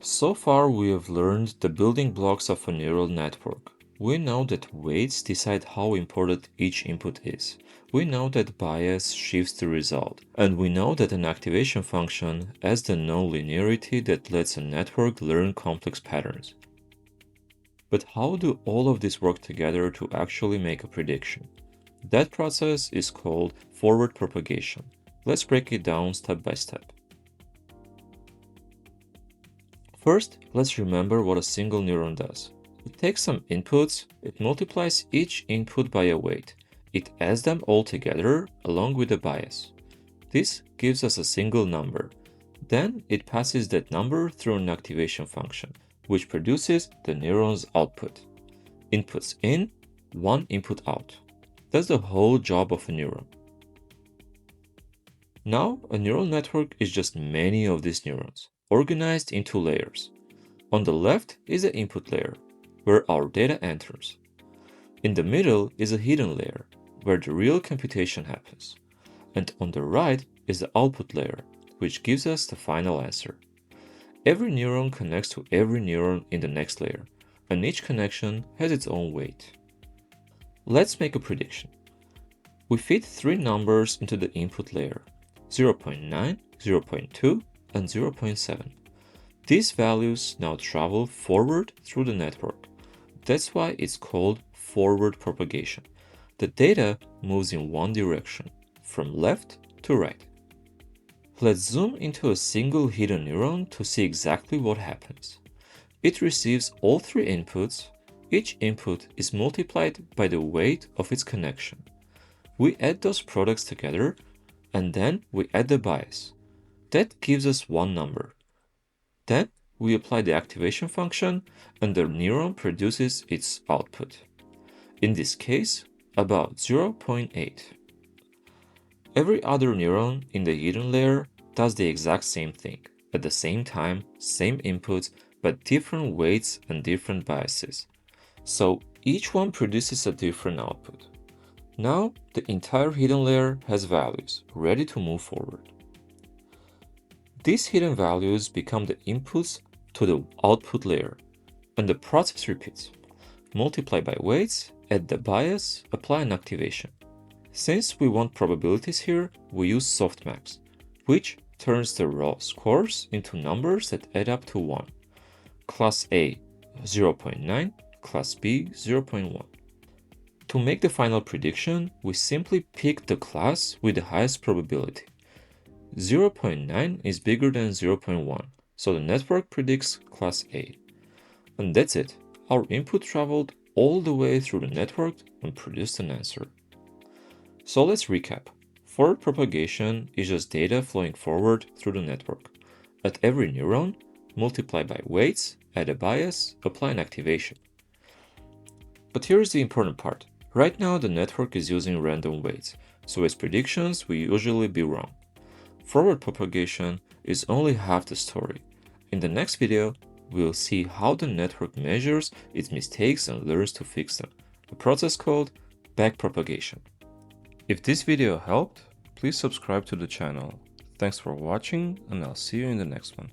So far, we have learned the building blocks of a neural network. We know that weights decide how important each input is. We know that bias shifts the result. And we know that an activation function adds the nonlinearity that lets a network learn complex patterns. But how do all of this work together to actually make a prediction? That process is called forward propagation. Let's break it down step by step. First, let's remember what a single neuron does. It takes some inputs, it multiplies each input by a weight. It adds them all together along with a bias. This gives us a single number. Then it passes that number through an activation function, which produces the neuron's output. Inputs in, one input out. That's the whole job of a neuron. Now, a neural network is just many of these neurons, organized into layers. On the left is the input layer, where our data enters. In the middle is a hidden layer, where the real computation happens. And on the right is the output layer, which gives us the final answer. Every neuron connects to every neuron in the next layer, and each connection has its own weight. Let's make a prediction. We feed three numbers into the input layer, 0.9, 0.2, and 0.7. These values now travel forward through the network. That's why it's called forward propagation. The data moves in one direction, from left to right. Let's zoom into a single hidden neuron to see exactly what happens. It receives all three inputs. Each input is multiplied by the weight of its connection. We add those products together, and then we add the bias. That gives us one number. Then we apply the activation function, and the neuron produces its output. In this case, about 0.8. Every other neuron in the hidden layer does the exact same thing, at the same time, same inputs, but different weights and different biases. So each one produces a different output. Now, the entire hidden layer has values, ready to move forward. These hidden values become the inputs to the output layer, and the process repeats. Multiply by weights, add the bias, apply an activation. Since we want probabilities here, we use Softmax, which turns the raw scores into numbers that add up to 1. Class A 0.9, Class B 0.1. To make the final prediction, we simply pick the class with the highest probability. 0.9 is bigger than 0.1, so the network predicts class A. And that's it. Our input traveled all the way through the network and produced an answer. So let's recap. Forward propagation is just data flowing forward through the network. At every neuron, multiply by weights, add a bias, apply an activation. But here's the important part. Right now the network is using random weights, so its predictions will usually be wrong. Forward propagation is only half the story. In the next video, we'll see how the network measures its mistakes and learns to fix them, a process called backpropagation. If this video helped, please subscribe to the channel. Thanks for watching, and I'll see you in the next one.